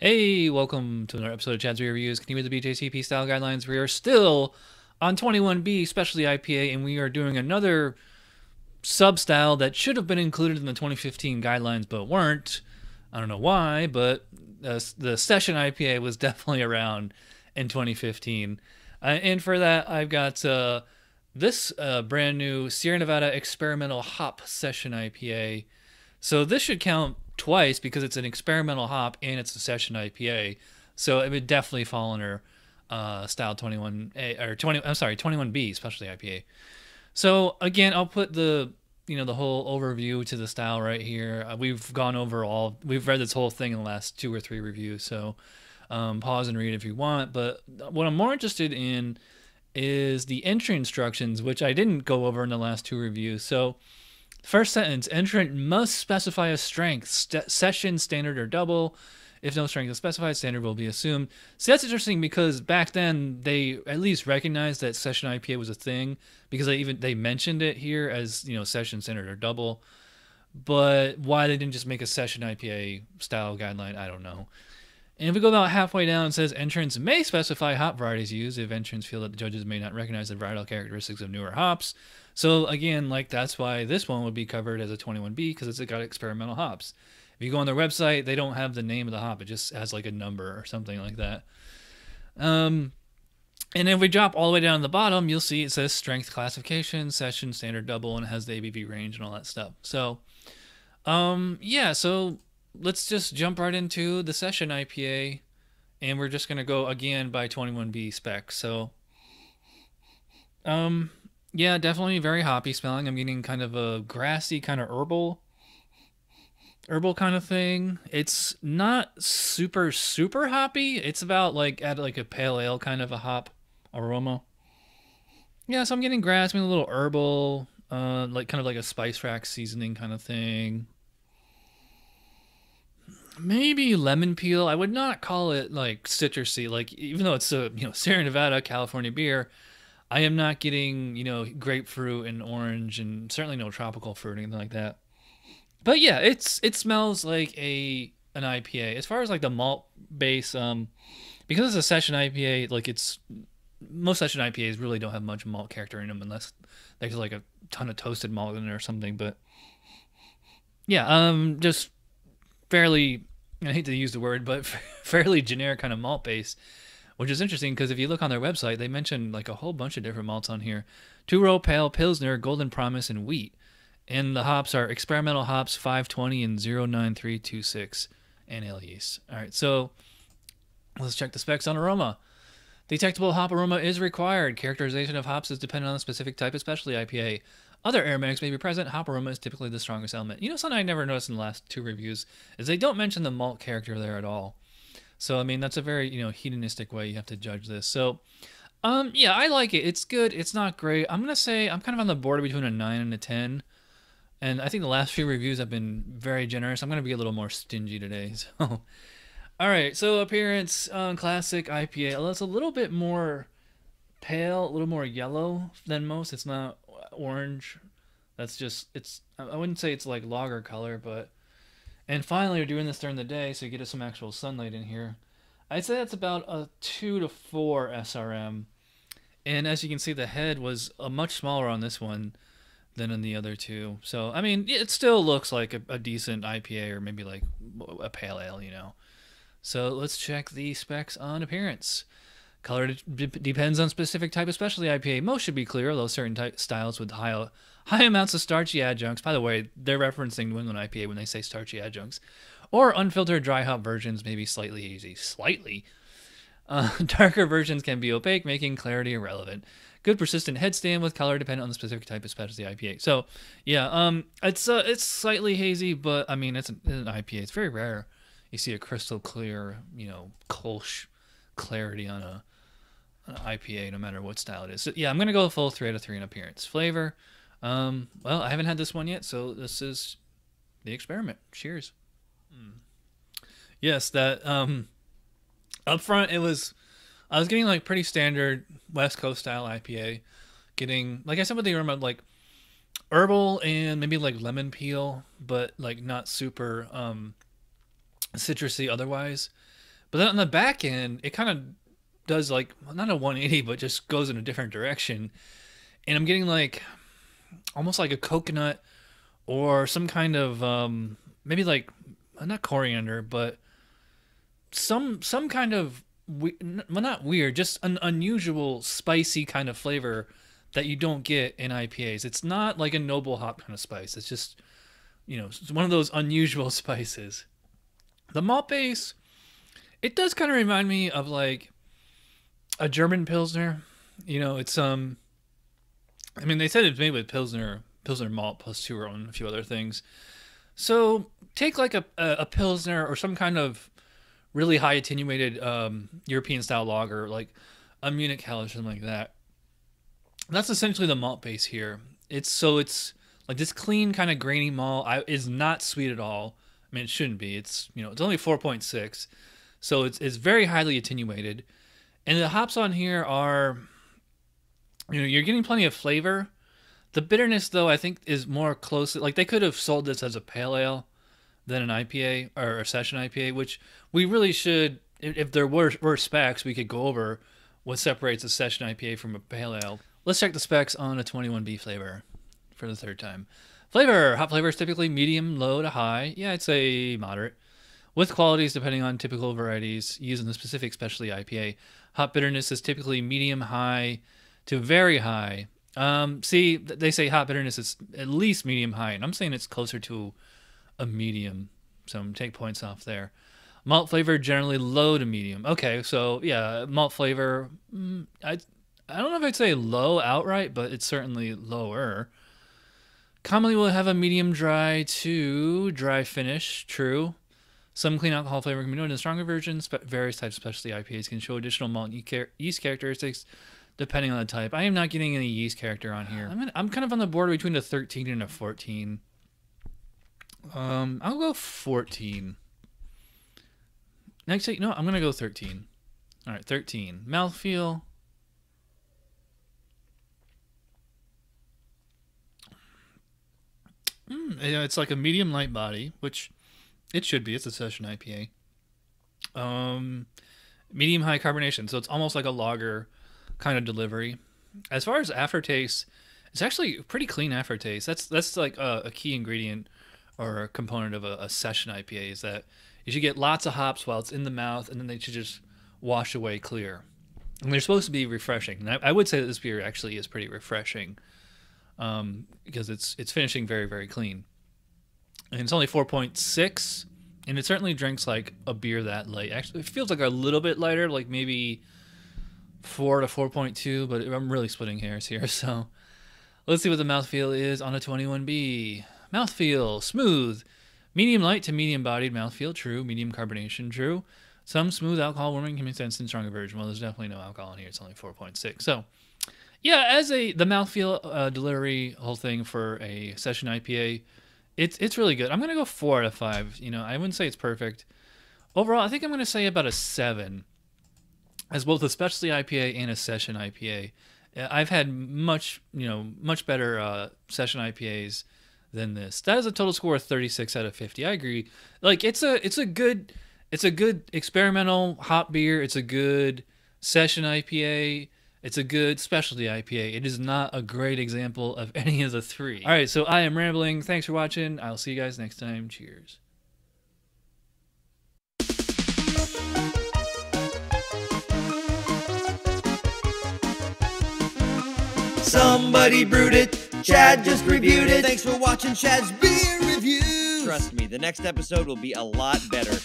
Hey, welcome to another episode of Chad's Beer Reviews. Continue with the BJCP style guidelines. We are still on 21B, specialty IPA, and we are doing another sub style that should have been included in the 2015 guidelines but weren't. I don't know why, but the session IPA was definitely around in 2015. And for that, I've got this brand new Sierra Nevada Experimental Hop Session IPA. So this should count twice because it's an experimental hop and it's a session IPA. So it would definitely fall under style 21A or 20. I'm sorry, 21B specialty IPA. So again, I'll put the whole overview to the style right here. We've gone over we've read this whole thing in the last 2 or 3 reviews. So pause and read if you want. But what I'm more interested in is the entry instructions, which I didn't go over in the last 2 reviews. So first sentence, entrant must specify a strength, session, standard, or double. If no strength is specified, standard will be assumed. See, that's interesting because back then they at least recognized that session IPA was a thing because they mentioned it here as, session, standard, or double. But why they didn't just make a session IPA style guideline, I don't know. And if we go about halfway down, it says entrants may specify hop varieties used if entrants feel that the judges may not recognize the varietal characteristics of newer hops. So again, that's why this one would be covered as a 21B because it's got experimental hops. If you go on their website, they don't have the name of the hop. It just has like a number or something like that. And if we drop all the way down to the bottom, you'll see it says strength classification, session, standard, double, and it has the ABV range and all that stuff. So, yeah, so let's just jump right into the session IPA, and we're just gonna go again by 21B spec. So, yeah, definitely very hoppy smelling. I'm getting kind of a grassy, kind of herbal kind of thing. It's not super hoppy. It's about like at like a pale ale kind of a hop aroma. Yeah, so I'm getting grass, a little herbal, like kind of like a spice rack seasoning kind of thing. Maybe lemon peel. I would not call it like citrusy. Like even though it's a Sierra Nevada California beer, I am not getting grapefruit and orange and certainly no tropical fruit or anything like that. But yeah, it smells like an IPA. As far as like the malt base, because it's a session IPA, like it's most session IPAs really don't have much malt character in them unless there's like a ton of toasted malt in there or something. But yeah, just fairly, I hate to use the word, but fairly generic kind of malt base, which is interesting because if you look on their website, they mention like a whole bunch of different malts on here: two-row pale, pilsner, golden promise, and wheat. And the hops are experimental hops 520 and 09326 and ale yeast. All right, so let's check the specs on aroma. Detectable hop aroma is required. Characterization of hops is dependent on the specific type, especially IPA. Other aromatics may be present. Hop aroma is typically the strongest element. Something I never noticed in the last 2 reviews is they don't mention the malt character there at all. So, that's a very, hedonistic way you have to judge this. So, yeah, I like it. It's good. It's not great. I'm going to say I'm kind of on the border between a 9 and a 10. And I think the last few reviews have been very generous. I'm going to be a little more stingy today. So, all right. So appearance, classic IPA. Although it's a little bit more pale, a little more yellow than most. It's not orange. I wouldn't say it's like lager color, but. And finally, we're doing this during the day, so you get some actual sunlight in here. I'd say that's about a 2 to 4 SRM. And as you can see, the head was a much smaller on this one than in the other two. So, it still looks like a decent IPA or maybe like a pale ale. So let's check the specs on appearance. Color depends on specific type of specialty IPA. Most should be clear, although certain styles with high amounts of starchy adjuncts. By the way, they're referencing New England IPA when they say starchy adjuncts. Or unfiltered dry hop versions may be slightly hazy. Slightly. Darker versions can be opaque, making clarity irrelevant. Good persistent headstand with color dependent on the specific type of specialty IPA. So, yeah, it's slightly hazy, but it's an IPA. It's very rare you see a crystal clear, Kolsch clarity on an IPA, no matter what style it is. So, yeah, I'm gonna go full 3 out of 3 in appearance. Flavor, well, I haven't had this one yet, so this is the experiment. Cheers. Yes, that up front I was getting like pretty standard West Coast style IPA. Getting, like I said with the aroma, like herbal and maybe like lemon peel, but like not super citrusy otherwise. But then on the back end, it kind of does like not a 180, but just goes in a different direction. And I'm getting like almost like a coconut or some kind of maybe like not coriander, but some kind of well, not weird, just an unusual spicy kind of flavor that you don't get in IPAs. It's not like a noble hop kind of spice. It's just, it's one of those unusual spices. The malt base, it does kind of remind me of like a German Pilsner. It's I mean, they said it's made with Pilsner malt plus two and a few other things. So take like a Pilsner or some kind of really high attenuated European style lager, like a Munich Hell or something like that. That's essentially the malt base here. It's like this clean kind of grainy malt. Is not sweet at all. I mean, it shouldn't be. It's it's only 4.6, so it's very highly attenuated, and the hops on here are, you're getting plenty of flavor. The bitterness, though, I think is more closely like they could have sold this as a pale ale than an IPA or a session IPA, which we really should. If there were specs, we could go over what separates a session IPA from a pale ale. Let's check the specs on a 21B flavor for the third time. Flavor. Hop flavor is typically medium, low to high. Yeah, I'd say moderate. With qualities depending on typical varieties used in the specific specialty IPA. Hop bitterness is typically medium high to very high. See, they say hop bitterness is at least medium high, and I'm saying it's closer to a medium. So take points off there. Malt flavor generally low to medium. Okay, so yeah, malt flavor. I don't know if I'd say low outright, but it's certainly lower. Commonly will have a medium dry to dry finish. True. Some clean alcohol flavor can be noted in stronger versions, but various types of specialty IPAs can show additional malt and yeast characteristics depending on the type. I am not getting any yeast character on here. I'm kind of on the border between a 13 and a 14. I'll go 14. Actually, no, I'm going to go 13. All right, 13. Mouthfeel. It's like a medium light body, which it should be. It's a session IPA. Medium high carbonation, so it's almost like a lager kind of delivery. As far as aftertaste, it's actually a pretty clean aftertaste. That's like a key ingredient or a component of a session IPA is that you should get lots of hops while it's in the mouth, and then they should just wash away clear. And they're supposed to be refreshing. And I would say that this beer actually is pretty refreshing. Because it's finishing very, very clean. And it's only 4.6, and it certainly drinks like a beer that light. Actually, it feels like a little bit lighter, like maybe 4 to 4.2, but I'm really splitting hairs here. So let's see what the mouthfeel is on a 21B. Mouthfeel, smooth. Medium light to medium bodied mouthfeel, true. Medium carbonation, true. Some smooth alcohol warming can be sensed in stronger version. Well, there's definitely no alcohol in here. It's only 4.6. So yeah, as the mouthfeel delivery whole thing for a session IPA, it's really good. I'm gonna go 4 out of 5. I wouldn't say it's perfect. Overall, I think I'm gonna say about a 7, as both a specialty IPA and a session IPA. I've had much better session IPAs than this. That is a total score of 36 out of 50. I agree. Like it's a good experimental hop beer. It's a good session IPA. It's a good specialty IPA. It is not a great example of any of the three. All right, so I am rambling. Thanks for watching. I'll see you guys next time. Cheers. Somebody brewed it. Chad just reviewed it. Thanks for watching Chad's Beer Reviews. Trust me, the next episode will be a lot better.